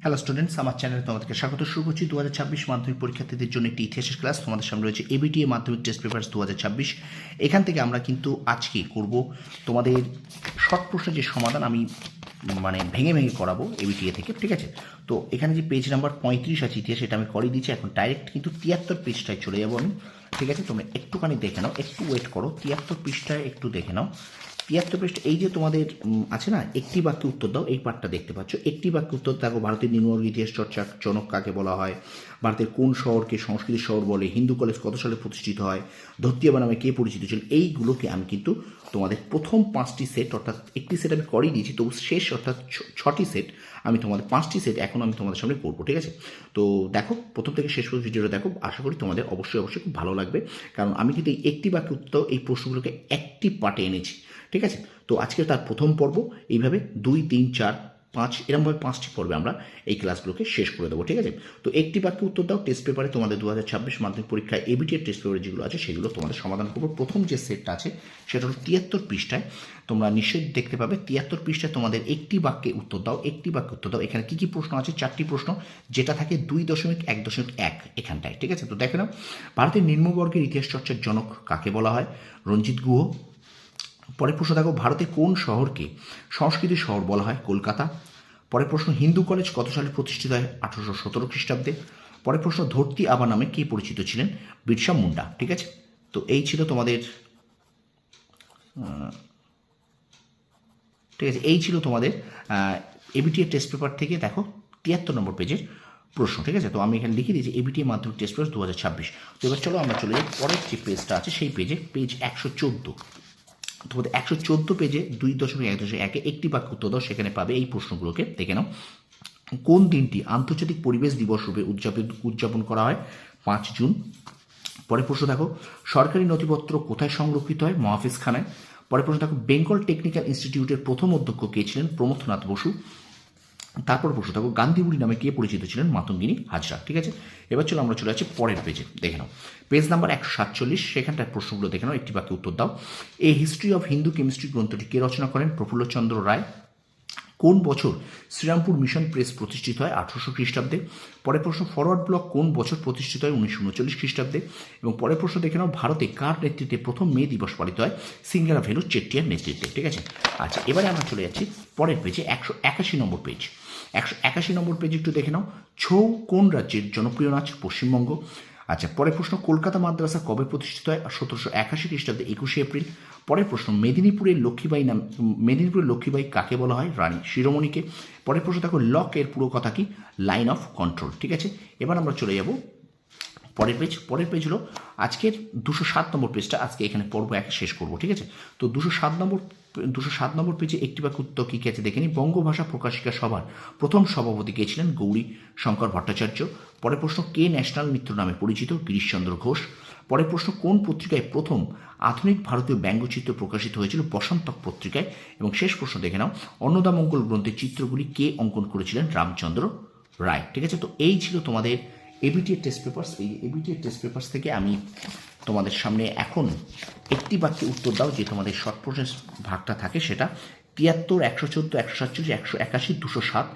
Hello students, আমার চ্যানেলে তোমাদেরকে স্বাগত। শুরু করছি 2026 মাধ্যমিক পরীক্ষার্থীদের জন্য একটি ইতিহাসের ক্লাস। তোমাদের সামনে রয়েছে এবিটিএ মাধ্যমিক টেস্ট পেপারস 2026। এখান থেকে আমরা কিন্তু আজকে করব তোমাদের শর্ট প্রশ্নের যে সমাধান আমি ভেঙে ভেঙে করাবো এবিটিএ থেকে, ঠিক আছে? তো এখানে যে পেজ নাম্বার 35 আছে ইতিহাস, এটা আমি করিয়ে দিচ্ছি। এখন ডাইরেক্ট কিন্তু 73 পৃষ্ঠায় চলে যাবো আমি, ঠিক আছে? তোমরা একটুখানি দেখে নাও, একটু ওয়েট করো। 73 পৃষ্ঠায় একটু দেখে নাও। 73 পৃষ্ঠা, এই যে তোমাদের আছে না, একটি বাক্যে উত্তর দাও, এই পার্টটা দেখতে পাচ্ছ। একটি বাক্যে উত্তর দেখো, ভারতের নিম্নবর্গ ইতিহাস চর্চার জনক কাকে বলা হয়, ভারতের কোন শহরকে সংস্কৃতির শহর বলে, হিন্দু কলেজ কত সালে প্রতিষ্ঠিত হয়, ধরতিয়াবা নামে কে পরিচিত ছিল। এইগুলোকে আমি কিন্তু তোমাদের প্রথম 5টি সেট, অর্থাৎ একটি সেট আমি করেই দিয়েছি, তবু শেষ অর্থাৎ 6টি সেট আমি তোমাদের 5টি সেট এখন আমি তোমাদের সামনে করবো, ঠিক আছে? তো দেখো, প্রথম থেকে শেষ পর্যন্ত ভিডিওটা দেখো, আশা করি তোমাদের অবশ্যই খুব ভালো লাগবে, কারণ আমি কিন্তু এই একটি বাক্যে উত্তর, এই প্রশ্নগুলোকে একটি পার্টে এনেছি, ঠিক আছে? তো আজকে তার প্রথম পর্ব, এইভাবে 2, 3, 4, 5 এরকমভাবে 5টি পর্বে আমরা এই ক্লাসগুলোকে শেষ করে দেবো, ঠিক আছে? তো একটি বাক্যে উত্তর দাও টেস্ট পেপারে তোমাদের 2026 মাধ্যমিক পরীক্ষায় এবিটিএর টেস্ট পেপারে যেগুলো আছে সেগুলো তোমাদের সমাধান করবো। প্রথম যে সেটটা আছে সেটা হলো 73 পৃষ্ঠায়। তোমরা নিশ্চয়ই দেখতে পাবে 73 পৃষ্ঠায় তোমাদের একটি বাক্যে উত্তর দাও, একটি বাক্যে উত্তর দাও। এখানে কী কী প্রশ্ন আছে? 4টি প্রশ্ন, যেটা থাকে 2.1.1 এখানটায়, ঠিক আছে? তো দেখে নাও, ভারতের নিম্নবর্গের ইতিহাস চর্চার জনক কাকে বলা হয়? রঞ্জিত গুহ। পরের প্রশ্ন দেখো, ভারতে কোন শহরকে সংস্কৃতির শহর বলা হয়? কলকাতা। পরের প্রশ্ন, হিন্দু কলেজ কত সালে প্রতিষ্ঠিত হয়? 1817 খ্রিস্টাব্দে। পরের প্রশ্ন, ধরতি আবা নামে কে পরিচিত ছিলেন? বিরসা মুন্ডা, ঠিক আছে? তো এই ছিল তোমাদের, ঠিক আছে, এই ছিল তোমাদের এবিটিএ টেস্ট পেপার থেকে দেখো 73 নম্বর পেজের প্রশ্ন, ঠিক আছে? তো আমি এখানে লিখে দিয়েছি এবিটিএ মাধ্যমিক টেস্ট পেপার 2026। তো এবার চলো আমরা চলে যাই পরের যে পেজটা আছে সেই পেজে, পেজ 114। তোমাদের 114 পেজে 2.1.1 একটি বাক্য উত্তর দাও, সেখানে পাবে এই প্রশ্নগুলোকে। দেখে নাও, কোন দিনটি আন্তর্জাতিক পরিবেশ দিবস রূপে উদযাপন করা হয়? 5 জুন। পরের প্রশ্ন দেখো, সরকারি নথিপত্র কোথায় সংরক্ষিত হয়? মহাফিজখানায়। পরের প্রশ্ন দেখো, বেঙ্গল টেকনিক্যাল ইনস্টিটিউটের প্রথম অধ্যক্ষ কে ছিলেন? প্রমথনাথ বসু। তারপর প্রশ্ন দেখো, গান্ধীবুড়ি নামে কে পরিচিত ছিলেন? মাতঙ্গিনী হাজরা, ঠিক আছে? এবার চলো আমরা চলে যাচ্ছি পরের পেজে। দেখে নাও, পেজ নাম্বার 147, সেখানটায় প্রশ্নগুলো দেখে নাও, একটি বাক্যে উত্তর দাও। A history of Hindu chemistry গ্রন্থটি কে রচনা করেন? প্রফুল্লচন্দ্র রায়। কোন বছর শ্রীরামপুর মিশন প্রেস প্রতিষ্ঠিত হয়? 1800 খ্রিস্টাব্দে। পরের প্রশ্ন, ফরওয়ার্ড ব্লক কোন বছর প্রতিষ্ঠিত হয়? 1939 খ্রিস্টাব্দে। এবং পরের প্রশ্ন দেখে নাও, ভারতে কার নেতৃত্বে প্রথম মে দিবস পালিত হয়? সিঙ্গারাভেলু চেট্টিয়ার নেতৃত্বে, ঠিক আছে? আচ্ছা, এবারে আমরা চলে যাচ্ছি পরের পেজে, 181 নম্বর পেজ। 181 নম্বর পেজ একটু দেখে নাও, ছৌ কোন রাজ্যের জনপ্রিয় নাচ? পশ্চিমবঙ্গ। আচ্ছা, পরের প্রশ্ন, কলকাতা মাদ্রাসা কবে প্রতিষ্ঠিত হয়? 1781 খ্রিস্টাব্দে 21শে এপ্রিল। পরের প্রশ্ন, মেদিনীপুরের লক্ষ্মীবাই কাকে বলা হয়? রানী শিরোমণিকে। পরের প্রশ্ন দেখো, লক এর পুরো কথা কি? লাইন অফ কন্ট্রোল, ঠিক আছে? এবার আমরা চলে যাব পরের পেজ হলো আজকের 207 নম্বর পেজটা। আজকে এখানে পর্ব 1 শেষ করব, ঠিক আছে? তো 207 নম্বর পেজে একটি বাক্য উত্তর কী কী আছে দেখে নিই। বঙ্গভাষা প্রকাশিকা সভার প্রথম সভাপতি কে ছিলেন? গৌরী শঙ্কর ভট্টাচার্য। পরের প্রশ্ন, কে ন্যাশনাল মিত্র নামে পরিচিত? গিরিশচন্দ্র ঘোষ। পরের প্রশ্ন, কোন পত্রিকায় প্রথম আধুনিক ভারতীয় ব্যঙ্গচিত্র প্রকাশিত হয়েছিল? বসন্তক পত্রিকায়। এবং শেষ প্রশ্ন দেখে নাও, অন্নদামঙ্গল গ্রন্থের চিত্রগুলি কে অঙ্কন করেছিলেন? রামচন্দ্র রায়, ঠিক আছে? তো এই ছিল তোমাদের এবিটিএ টেস্ট পেপার্স। এই এবিটিএ টেস্ট পেপার্স থেকে আমি তোমাদের সামনে এখন একটি বাক্যে উত্তর দাও, যে তোমাদের শর্ট প্রশ্নের ভাগটা থাকে সেটা 73, 114, 147, 181, 207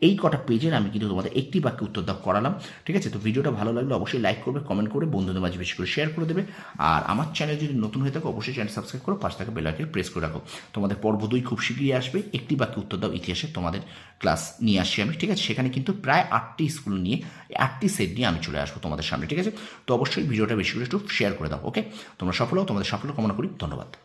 এই কটা পেজের আমি কিন্তু তোমাদের একটি বাক্যে উত্তর দাও করালাম, ঠিক আছে? তো ভিডিওটা ভালো লাগলে অবশ্যই লাইক করবে, কমেন্ট করে বন্ধুদের মাঝে বেশি করে শেয়ার করে দেবে। আর আমার চ্যানেল যদি নতুন হয়ে থাকে অবশ্যই চ্যানেল সাবস্ক্রাইব করো, পাশে থাকা বেল আইকন প্রেস করে রাখো। তোমাদের পর্ব 2 খুব শীঘ্রই আসবে, একটি বাক্যে উত্তর দাও ইতিহাসে তোমাদের ক্লাস নিয়ে আসছি আমি, ঠিক আছে? সেখানে কিন্তু প্রায় 8টি স্কুল নিয়ে 8টি সেট নিয়ে আমি চলে আসবো তোমাদের সামনে, ঠিক আছে? তো অবশ্যই ভিডিওটা বেশি করে একটু শেয়ার করে দাও, ওকে? তোমরা সফল হও, তোমাদের সাফল্য কামনা করি। ধন্যবাদ।